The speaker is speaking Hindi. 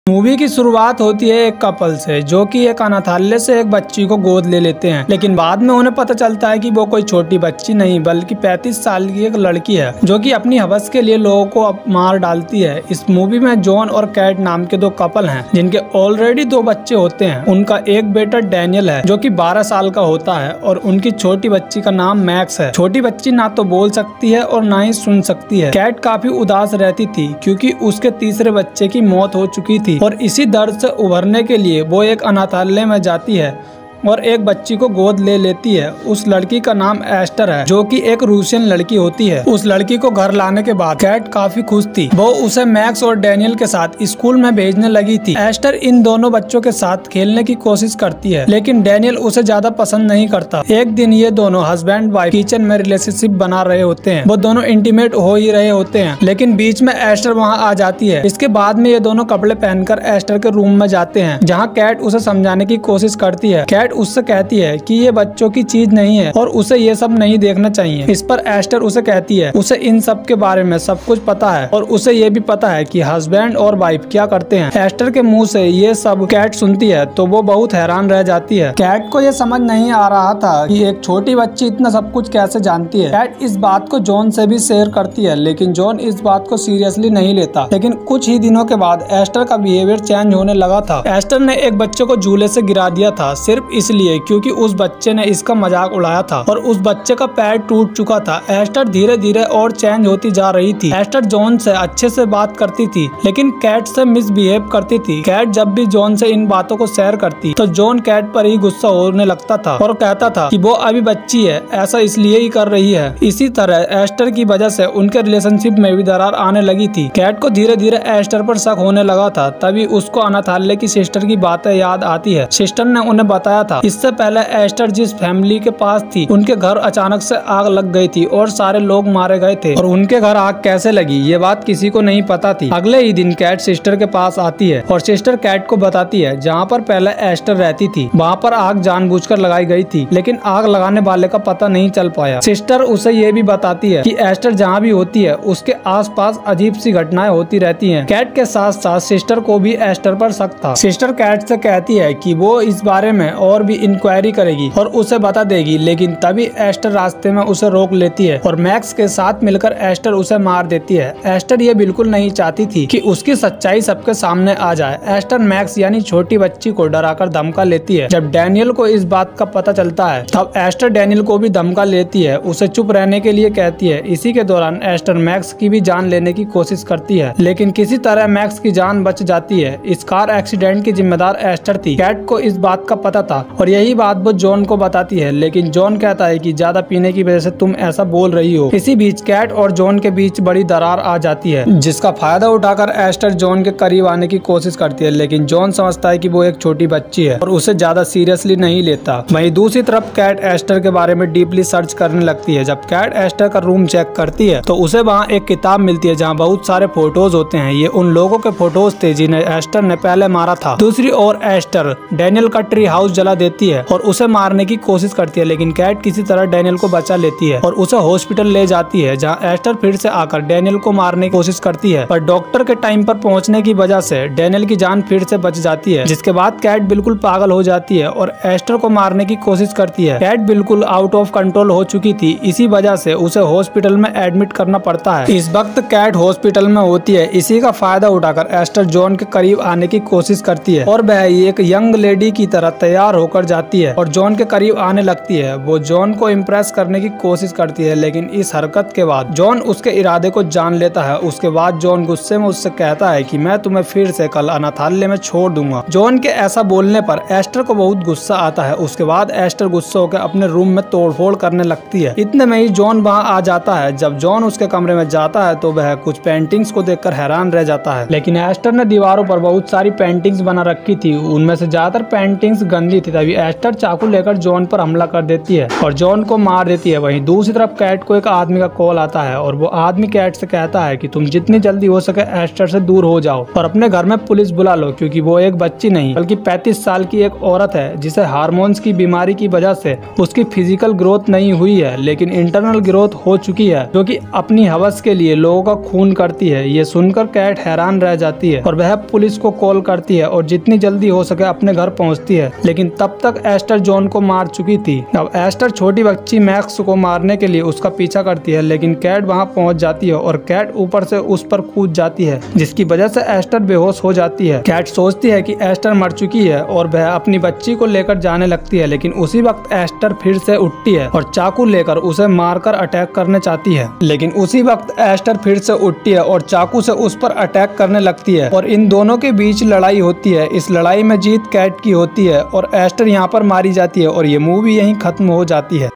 मूवी की शुरुआत होती है एक कपल से, जो कि एक अनाथालय से एक बच्ची को गोद ले लेते हैं, लेकिन बाद में उन्हें पता चलता है कि वो कोई छोटी बच्ची नहीं बल्कि 35 साल की एक लड़की है, जो कि अपनी हवस के लिए लोगों को मार डालती है। इस मूवी में जॉन और कैट नाम के दो कपल हैं, जिनके ऑलरेडी 2 बच्चे होते हैं। उनका एक बेटा डैनियल है, जो कि 12 साल का होता है, और उनकी छोटी बच्ची का नाम मैक्स है। छोटी बच्ची ना तो बोल सकती है और ना ही सुन सकती है। कैट काफी उदास रहती थी, क्योंकि उसके तीसरे बच्चे की मौत हो चुकी थी, और इसी दर्द से उभरने के लिए वो एक अनाथालय में जाती है और एक बच्ची को गोद ले लेती है। उस लड़की का नाम एस्टर है, जो कि एक रूसियन लड़की होती है। उस लड़की को घर लाने के बाद कैट काफी खुश थी। वो उसे मैक्स और डैनियल के साथ स्कूल में भेजने लगी थी। एस्टर इन दोनों बच्चों के साथ खेलने की कोशिश करती है, लेकिन डैनियल उसे ज्यादा पसंद नहीं करता। एक दिन ये दोनों हस्बैंड वाइफ किचन में रिलेशनशिप बना रहे होते हैं। वो दोनों इंटीमेट हो ही रहे होते हैं, लेकिन बीच में एस्टर वहाँ आ जाती है। इसके बाद में ये दोनों कपड़े पहनकर एस्टर के रूम में जाते हैं, जहाँ कैट उसे समझाने की कोशिश करती है। कैट उससे कहती है कि ये बच्चों की चीज नहीं है और उसे ये सब नहीं देखना चाहिए। इस पर एस्टर उसे कहती है उसे इन सब के बारे में सब कुछ पता है, और उसे ये भी पता है कि हस्बैंड और वाइफ क्या करते हैं। एस्टर के मुंह से ये सब कैट सुनती है तो वो बहुत हैरान रह जाती है। कैट को ये समझ नहीं आ रहा था कि एक छोटी बच्ची इतना सब कुछ कैसे जानती है। कैट इस बात को जॉन से भी शेयर करती है, लेकिन जॉन इस बात को सीरियसली नहीं लेता। लेकिन कुछ ही दिनों के बाद एस्टर का बिहेवियर चेंज होने लगा था। एस्टर ने एक बच्चे को झूले से गिरा दिया था, सिर्फ इसलिए क्योंकि उस बच्चे ने इसका मजाक उड़ाया था, और उस बच्चे का पैर टूट चुका था। एस्टर धीरे धीरे और चेंज होती जा रही थी। एस्टर जॉन से अच्छे से बात करती थी, लेकिन कैट से मिसबिहेव करती थी। कैट जब भी जॉन से इन बातों को शेयर करती तो जॉन कैट पर ही गुस्सा होने लगता था और कहता था कि वो अभी बच्ची है, ऐसा इसलिए ही कर रही है। इसी तरह एस्टर की वजह से उनके रिलेशनशिप में भी दरार आने लगी थी। कैट को धीरे धीरे एस्टर पर शक होने लगा था। तभी उसको अनाथालय की सिस्टर की बातें याद आती है। सिस्टर ने उन्हें बताया था इससे पहले एस्टर जिस फैमिली के पास थी, उनके घर अचानक से आग लग गई थी और सारे लोग मारे गए थे। और उनके घर आग कैसे लगी ये बात किसी को नहीं पता थी। अगले ही दिन कैट सिस्टर के पास आती है और सिस्टर कैट को बताती है जहाँ पर पहले एस्टर रहती थी वहाँ पर आग जानबूझकर लगाई गई थी, लेकिन आग लगाने वाले का पता नहीं चल पाया। सिस्टर उसे ये भी बताती है कि एस्टर जहाँ भी होती है उसके आसपास अजीब सी घटनाएं होती रहती हैं। कैट के साथ साथ सिस्टर को भी एस्टर पर शक था। सिस्टर कैट से कहती है कि वो इस बारे में और भी इंक्वायरी करेगी और उसे बता देगी, लेकिन तभी एस्टर रास्ते में उसे रोक लेती है और मैक्स के साथ मिलकर एस्टर उसे मार देती है। एस्टर ये बिल्कुल नहीं चाहती थी कि उसकी सच्चाई सबके सामने आ जाए। एस्टर मैक्स यानी छोटी बच्ची को डराकर धमका लेती है। जब डैनियल को इस बात का पता चलता है तब एस्टर डैनियल को भी धमका लेती है, उसे चुप रहने के लिए कहती है। इसी के दौरान एस्टर मैक्स की भी जान लेने की कोशिश करती है, लेकिन किसी तरह मैक्स की जान बच जाती है। इस कार एक्सीडेंट की जिम्मेदार एस्टर थी। कैट को इस बात का पता था और यही बात वो जॉन को बताती है, लेकिन जॉन कहता है कि ज्यादा पीने की वजह से तुम ऐसा बोल रही हो। इसी बीच कैट और जॉन के बीच बड़ी दरार आ जाती है, जिसका फायदा उठाकर एस्टर जॉन के करीब आने की कोशिश करती है, लेकिन जॉन समझता है कि वो एक छोटी बच्ची है और उसे ज्यादा सीरियसली नहीं लेता। वहीं दूसरी तरफ कैट एस्टर के बारे में डीपली सर्च करने लगती है। जब कैट एस्टर का रूम चेक करती है तो उसे वहाँ एक किताब मिलती है जहाँ बहुत सारे फोटोज होते हैं। ये उन लोगों के फोटोज थे जिन्हें एस्टर ने पहले मारा था। दूसरी ओर एस्टर डैनियल का ट्री हाउस जला देती है और उसे मारने की कोशिश करती है, लेकिन कैट किसी तरह डैनियल को बचा लेती है और उसे हॉस्पिटल ले जाती है, जहां एस्टर फिर से आकर डैनियल को मारने की कोशिश करती है, पर डॉक्टर के टाइम पर पहुंचने की वजह से डैनियल की जान फिर से बच जाती है। जिसके बाद कैट बिल्कुल पागल हो जाती है और एस्टर को मारने की कोशिश करती है। कैट बिल्कुल आउट ऑफ कंट्रोल हो चुकी थी, इसी वजह से उसे हॉस्पिटल में एडमिट करना पड़ता है। इस वक्त कैट हॉस्पिटल में होती है। इसी का फायदा उठाकर एस्टर जॉन के करीब आने की कोशिश करती है और वह एक यंग लेडी की तरह तैयार होकर जाती है और जॉन के करीब आने लगती है। वो जॉन को इम्प्रेस करने की कोशिश करती है, लेकिन इस हरकत के बाद जॉन उसके इरादे को जान लेता है। उसके बाद जॉन गुस्से में उससे कहता है कि मैं तुम्हें फिर से कल अनाथालय में छोड़ दूंगा। जॉन के ऐसा बोलने पर एस्टर को बहुत गुस्सा आता है। उसके बाद एस्टर गुस्सा होकर अपने रूम में तोड़फोड़ करने लगती है। इतने में ही जॉन वहाँ आ जाता है। जब जॉन उसके कमरे में जाता है तो वह कुछ पेंटिंग्स को देखकर हैरान रह जाता है, लेकिन एस्टर ने दीवारों पर बहुत सारी पेंटिंग्स बना रखी थी। उनमें से ज्यादातर पेंटिंग्स गंदी थी तभी एस्टर चाकू लेकर जॉन पर हमला कर देती है और जॉन को मार देती है। वहीं दूसरी तरफ कैट को एक आदमी का कॉल आता है और वो आदमी कैट से कहता है कि तुम जितनी जल्दी हो सके एस्टर से दूर हो जाओ और अपने घर में पुलिस बुला लो, क्योंकि वो एक बच्ची नहीं बल्कि 35 साल की एक औरत है जिसे हार्मोन्स की बीमारी की वजह से उसकी फिजिकल ग्रोथ नहीं हुई है लेकिन इंटरनल ग्रोथ हो चुकी है, जो कि अपनी हवस के लिए लोगों का खून करती है। ये सुनकर कैट हैरान रह जाती है और वह पुलिस को कॉल करती है और जितनी जल्दी हो सके अपने घर पहुंचती है, लेकिन तब तक एस्टर जॉन को मार चुकी थी। अब एस्टर छोटी बच्ची मैक्स को मारने के लिए उसका पीछा करती है, लेकिन कैट वहां पहुंच जाती है और कैट ऊपर से उस पर कूद जाती है, जिसकी वजह से एस्टर बेहोश हो जाती है। कैट सोचती है कि एस्टर मर चुकी है और वह अपनी बच्ची को लेकर जाने लगती है, लेकिन उसी वक्त एस्टर फिर से उठती है और चाकू लेकर उसे मारकर अटैक करने चाहती है। लेकिन उसी वक्त एस्टर फिर से उठती है और चाकू से उस पर अटैक करने लगती है और इन दोनों के बीच लड़ाई होती है। इस लड़ाई में जीत कैट की होती है और एस्टर यहाँ पर मारी जाती है और ये मूवी यहीं खत्म हो जाती है।